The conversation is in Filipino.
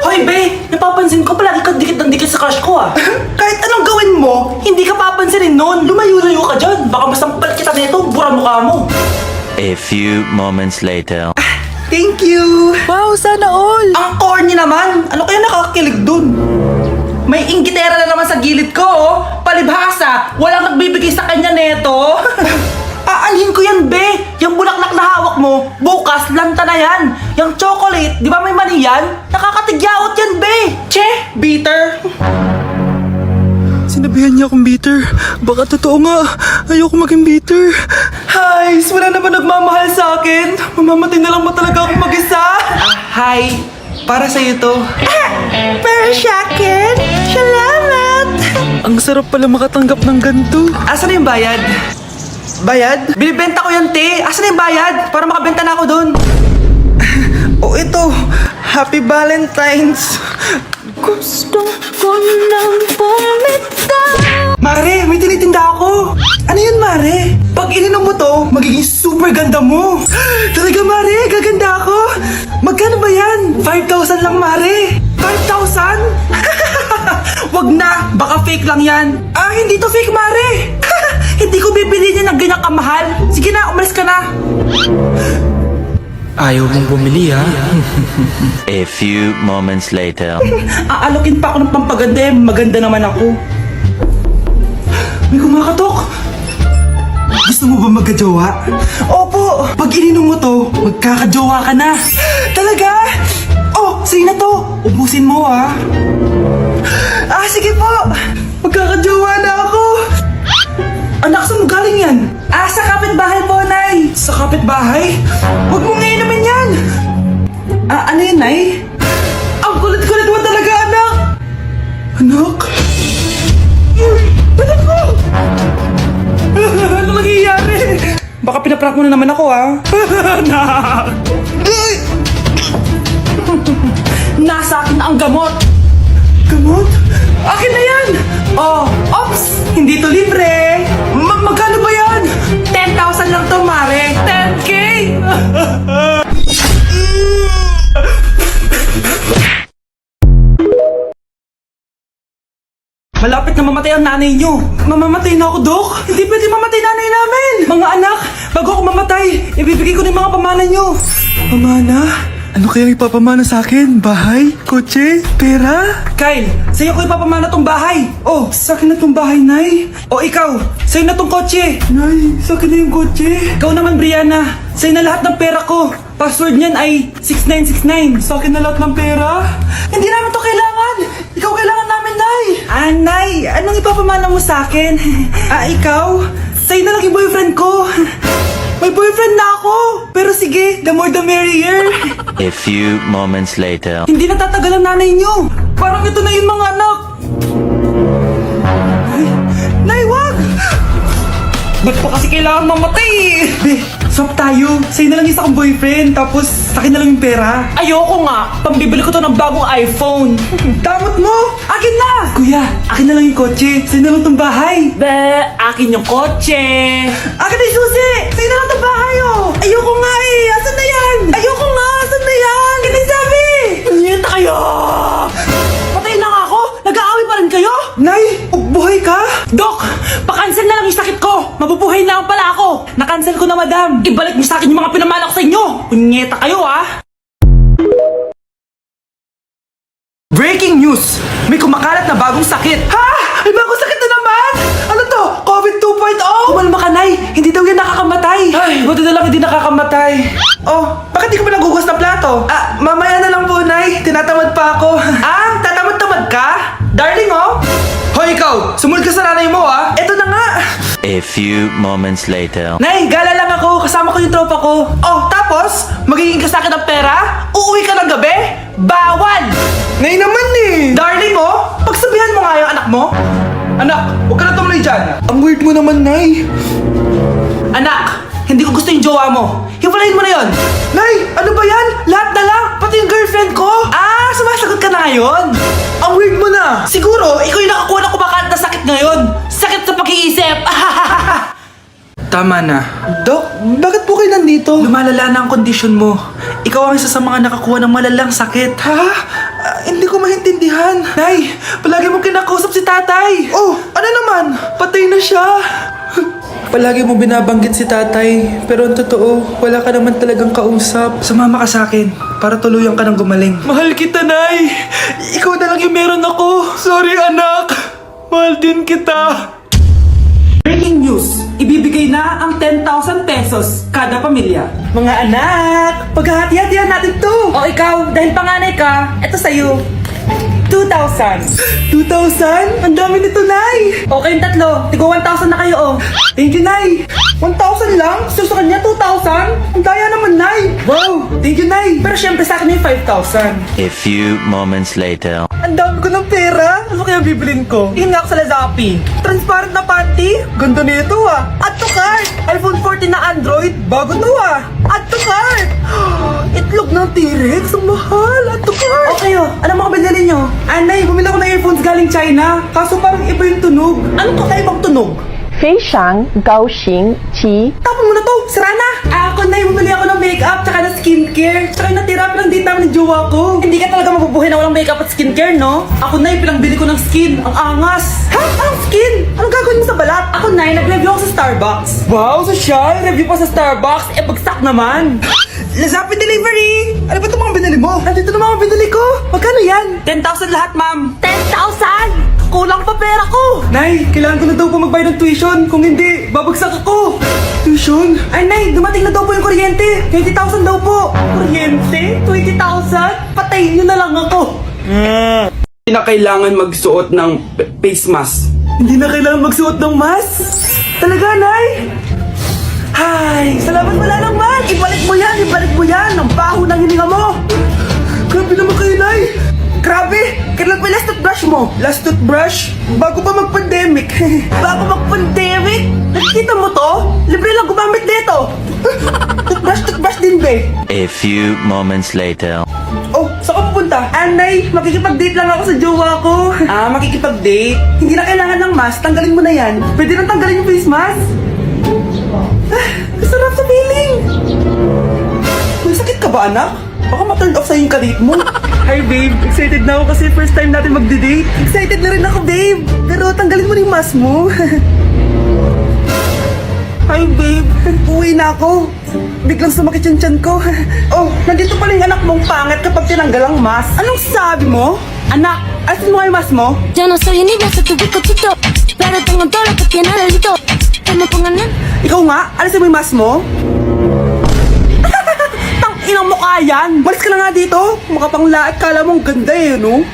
Hoy, be! Napapansin ko palagi kang dikit ng dikit sa crush ko, ah. Kahit anong gawin mo, Hindi ka papansinin nun. Lumayo-layo ka dyan. Baka masampal kita nito. Bura mukha mo. A few moments later. thank you. Wow, sana all. Ang corny naman. Ano kaya nakakakilig dun? May inggitera na naman sa gilid ko, oh. Palibhasa, walang nagbibigay sa kanya neto. Aanhin ko yan, be. Yung bulaklak na hawak mo, bukas, lanta na yan. Yung chocolate, di ba may mani yan? Nakakatigyawat yan, be. Che, bitter. Sinabihan niya akong bitter. Baka totoo nga. Ayoko maging bitter. Hi, wala naman nagmamahal sa akin. Mamamatay na lang ba talaga akong mag-isa? Hi, para sa'yo to. Pero sa akin, salamat. Ang sarap pala makatanggap ng ganito. Asan na yung bayad? Bayad? Binibenta ko yan, te. Asan na yung bayad? Para makabenta na ako dun. Oh, ito. Happy Valentine's. Gusto ko lang bumitaw. Mare, may tinitinda ako. Ano yun, Mare? Pag ininom mo to, magiging super ganda mo. Talaga, Mare, gaganda ako. Magkano ba yan? 5,000 lang, Mare. 5,000? Wag na, baka fake lang yan. Ah, hindi to fake, Mare. Hindi ko bibili niya ng ganyang kamahal. Sige na, umalis ka na. Ayaw mong bumili ha? A few moments later. Aalokin pa ako ng pampaganda eh. Maganda naman ako. May kumakatok. Gusto mo ba magkajowa? Opo! Pag ininom mo to, magkakajowa ka na. Talaga? Oh, sige na to. Ubusin mo ah. Ah, sige po. Magkakajowa na ako. Anak, saan mo galing yan? Ah, sa kapitbahay po, Nay. Sa kapitbahay? Huwag mong iinumin yan. Ah, ano yun, Nay? Ang kulit-kulit mo talaga, anak. Anak? Anak ko! Ano nangyayari? Baka pinaprank mo na naman ako, ha? Anak! Nasa akin ang gamot. Gamot? Akin na yan! Oh, ops! Hindi to libre! Magkano ba yan? 10,000 lang to, Mare! 10K! Malapit na mamatay ang nanay nyo. Mamamatay na ako, Dok. Hindi pwede mamatay nanay namin. Mga anak, bago ako mamatay, ibibigay ko na yung mga pamana nyo. Pamana? Ano kayang ipapamana sa akin? Bahay? Kotse? Pera? Kyle, sa'yo ko ipapamana tong bahay. Oh, sa akin na tong bahay, Nay. O ikaw, sa'yo na tong kotse. Nay, sa akin na yung kotse. Ikaw naman, Brianna, sa'yo na lahat ng pera ko. Password niyan ay 6969. Sa akin na lahat ng pera? Hindi namin to kailangan. Ikaw kailangan namin, Nay. Ah, Nay, anong ipapamana mo sa akin? Ah, ikaw? Sa'yo na lang yung boyfriend ko. May boyfriend na ako. Pero sige, the more the merrier. A few moments later. Hindi na tatagal ang nanay niyo. Parang ito na yung mga anak. Ay, Nay, wag! Ba't pa kasi kailangan mamatay? Be, swap tayo. Sa'yo na lang isa kong boyfriend, tapos akin na lang yung pera. Ayoko nga. Pambibili ko to ng bagong iPhone. Damot mo! Akin na! Kuya, akin na lang yung kotse. Sa'yo na lang tong bahay. Be, akin yung kotse. Akin na yung susi! Sa'yo na lang tong bahay, oh! Ayoko nga eh! Asan na yan? Ayoko nga! Asan na yan? Akin na yung sabi! Yan na kayo! Patay na nga ako! Nag-aaway pa rin kayo? Nay, buhay ka? Dok, pakancel na lang yung sakit ko! Mabubuhay na lang pala ako! Nakancel ko na, madam. Ibalik niyo sa akin yung mga pinamana ko sa inyo! Punyeta kayo, ah! Breaking news! May kumakalat na bagong sakit. Ha? May bagong sakit na naman? Ano to? COVID 2.0? Kumalma ka, Nay. Hindi daw yan nakakamatay. Ay, buti na lang hindi nakakamatay. Oh, bakit di ka pa nagugas ng plato? Ah, mamaya na lang po, Nay. Tinatamad pa ako. Ah, tatamad-tamad ka? Darling, oh. Hoy, ikaw! Sumunod ka sa nanay mo, ah. Eto na nga. A few moments later. Nay, gala lang ako. Kasama ko yung tropa ko. Oh, tapos? Magiging ka sa akin ng pera? Uuwi ka ng gabi? Bawal! Nay naman eh! Darling, oh! Pagsabihan mo nga yung anak mo. Anak, huwag ka na tumuloy dyan. Ang weird mo naman, Nay. Anak, hindi ko gusto yung jowa mo. Hiwalayin mo na yon. Nay, ano ba yan? Lahat na lang, pati yung girlfriend ko. Ah, sumasagot ka na ngayon. Ang weird mo na. Siguro, ikaw yung nakakuha ng kumakalat na sakit ngayon. Sakit sa pag-iisip. Tama na. Dok, bakit po kayo nandito? Lumalala na ang kondisyon mo. Ikaw ang isa sa mga nakakuha ng malalang sakit. Ha? yan? Nay, palagi mo kinakausap si tatay. Oh, ano naman? Patay na siya. Palagi mo binabanggit si tatay, pero ang totoo, wala ka naman talagang kausap. Sumama ka sa akin, para tuluyan ka ng gumaling. Mahal kita, Nay! Ikaw na lang yung meron ako. Sorry, anak. Mahal din kita. Breaking news! Ibibigay na ang 10,000 pesos kada pamilya. Mga anak, paghahati-hatihan natin to. O ikaw, dahil panganay ka, eto sa'yo. 2,000. 2,000? Ang dami nito, Nay. O kayong tatlo, tigo 1,000 na kayo oh. Thank you, Nay. 1,000 lang? So sa kanya, 2,000? Ang daya naman, Nay. Wow, thank you, Nay. Pero syempre sa akin yung 5,000. A few moments later. Ang dami ko ng pera. Ano kaya bibilin ko? Tingin nga ako sa Lazappi. Transparent na panty? Ganda nito ah. Add to cart. iPhone 14 na Android. Bago to ah. Add to cart. Itlog ng T-Rex. Ang mahal. Add to cart. Okay oh, ano mga binili nyo? Anay, bumili ako ng earphones galing China. Kaso parang iba yung tunog. Anong kakaibang tunog? 非常高兴其 Tapon mo na to. Sira na. Ako na bumili ako ng makeup tsaka ng skincare. Tsaka yung natira pa ng date namin ng jowa ko. Hindi ka talaga mabubuhay na walang makeup at skincare, no? Ako na pinangbili ko ng skin. Ang angas. Ha? Anong skin? Anong gagawin mo sa balat? Ako na nag-review ako sa Starbucks. Wow, social. Review pa sa Starbucks, eh bagsak naman. Lazapin delivery. Ano ba itong mga binili mo? Nandito na mga binili ko. Magkano yan? 10,000 lahat, ma'am. 10,000! Kulang pa pera ko. Nay, kailangan ko na daw po magbayad ng tuition. Kung hindi, babagsak ako. Tuition? Ay, Nay, dumating na daw po yung kuryente. 20,000 daw po. Kuryente? 20,000? Patayin nyo na lang ako. Hindi na kailangan magsuot ng face mask. Hindi na kailangan magsuot ng mask. Talaga, Nay? Hay, salamat wala naman. Ibalik mo yan. Ang baho ng hininga mo. Grabe naman kayo, Nay. Grabe, kailan pa yung last toothbrush mo? Last toothbrush? Bago pa mag-pandemic. Bago mag-pandemic? Nakikita mo to? Libre lang gumamit dito. Toothbrush din, be. A few moments later. Oh, saan ka pupunta? Anay, makikipag-date lang ako sa jowa ko. Ah, makikipag-date? Hindi na kailangan ng mask. Tanggalin mo na yan. Pwede nang tanggalin yung face mask? Sarap sa feeling. May sakit ka ba, anak? Baka ma-turn off sa'yo yung kalit mo. Hi, babe. Excited na ako kasi first time natin magde-date. Excited na rin ako, babe. Pero tanggalin mo na yung mask mo. Hi, babe. Uwi na ako. Biglang sumakit yung tiyan ko. Oh, nandito pala yung anak mong pangit kapag tinanggal ang mask. Anong sabi mo? Anak, Alisin mo nga yung mask mo. Yo no soy envidioso, tu bizcochito, pero tengo todo lo que tiene delito. Que me pongan en Ikaw nga, alisin mo yung mask mo. tang inang mukha yan. Malis ka na nga dito. Makapanglaat, kala mong ganda eh, no?